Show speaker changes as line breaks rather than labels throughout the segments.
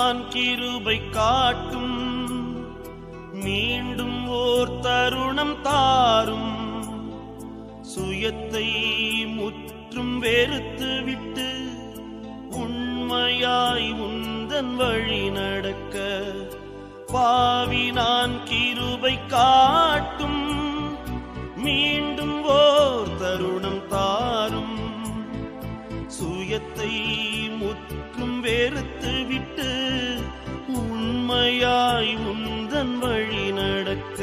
பாவினான் கிருபை காட்டும், மீண்டும் ஓர் தருணம் தாரும். சுயத்தை முற்றும் வெறுத்து விட்டு உண்மையாய் உந்தன் வழி நடக்க, பாவினான் கிருபை காட்டும், மீண்டும் ஓர் தருணம் தாரும். சுயத்தை முற்றும் வெறுத்து விட்டு உண்மையாய் உந்தன் வழி நடக்க.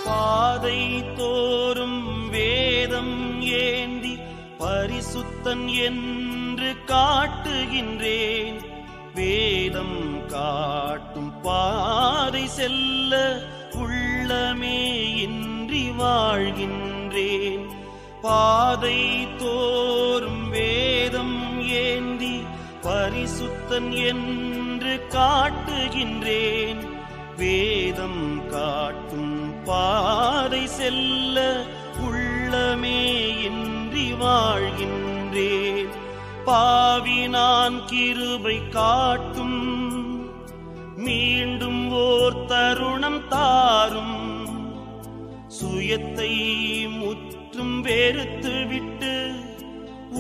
பாதை தோறும் வேதம் ஏந்தி பரிசுத்தன் என்று காட்டுகின்றேன். வேதம் காட்டும் பாதை செல்ல உள்ளமே இன்றி வாழ்கின்றேன். பாதை தோறும் வேதம் ஏந்தி பரிசுத்தன் என்று காட்டுகின்றேன். வேதம் காட்டும் பாதை செல்ல உள்ளமே இன்றி வாழ்கின்றேன். பாவினான் கிருபை காட்டும், மீண்டும் ஓர் தருணம் தாரும். சுயத்தை முற்றும் வெறுத்து விட்டு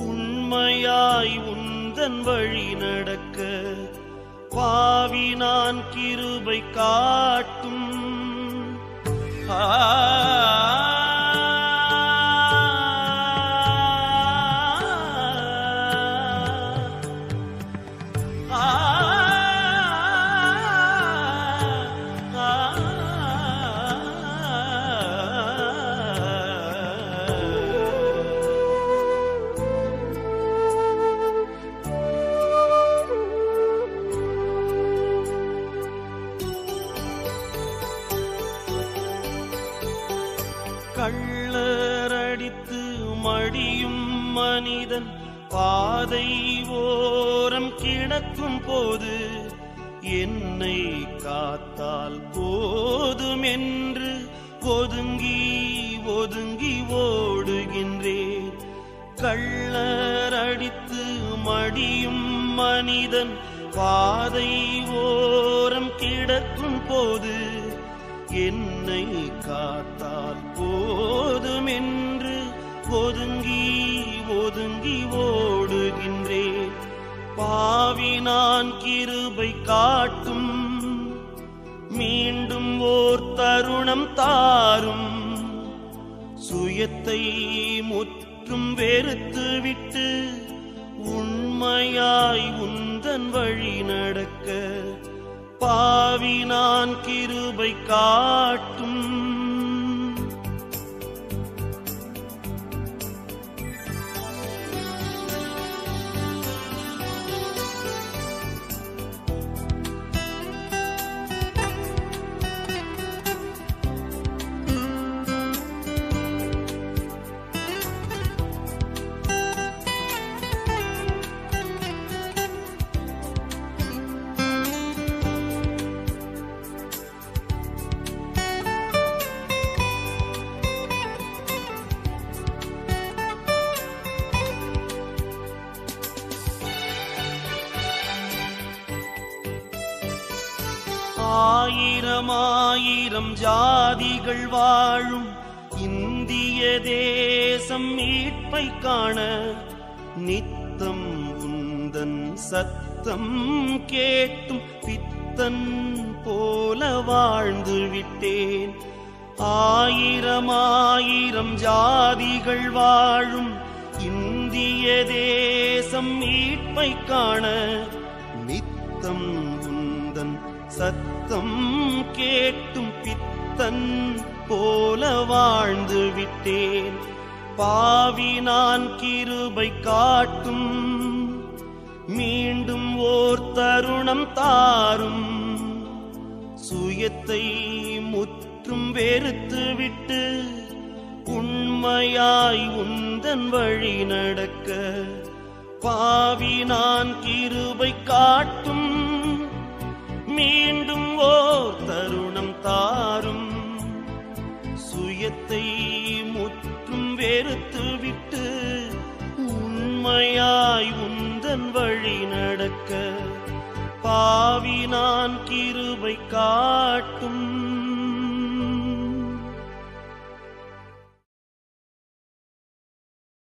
உண்மையாய் உந்தன் வழி நடக்க, பாவினான் கிருபை காட்டும். கள்ளரடித்து மடியும் மனிதன் பாதை ஓரம் கிடக்கும் போது, என்னை காத்தால் போதும் என்று ஒதுங்கி ஒதுங்கி ஓடுகின்றேன். கள்ளரடித்து மடியும் மனிதன் பாதை ஓரம் கிடக்கும் போது, என்னை காத்தால் போதும் என்று ஒதுங்கி ஒதுங்கி ஓடுகின்றேன். பாவினான் கிருபை காட்டும், மீண்டும் ஓர் தருணம் தாரும். சுயத்தை முற்றும் வெறுத்து விட்டு உண்மையாய் உந்தன் வழி நடக்க, பாவினான் கிருபை காட்டும். ஆயிரம் ஆயிரம் ஜாதிகள் வாழும் இந்திய தேசம் மீட்பை காண, நித்தம் உந்தன் சத்தம் கேட்டும் பித்தன் போல வாழ்ந்து விட்டேன். ஆயிரம் ஆயிரம் ஜாதிகள் வாழும் இந்திய தேசம் மீட்பை காண, நித்தம் உந்தன் சத்தம் கேட்டும் பித்தன் தன் போல வாழ்ந்து விட்டேன். பாவி நான் கிருபை காட்டும், மீண்டும் ஓர் தருணம் தாரும். சுயத்தை முற்றும் வெறுத்து விட்டு உண்மையாய் உந்தன் வழி நடக்க. பாவி நான் கிருபை காட்டும், மீண்டும் ஓர் தருணம் தாரும். சுயத்தை முற்றும் வெறுத்து விட்டு உண்மையாய் உந்தன் வழி நடக்க. பாவி நான் கிருபை காட்டும்.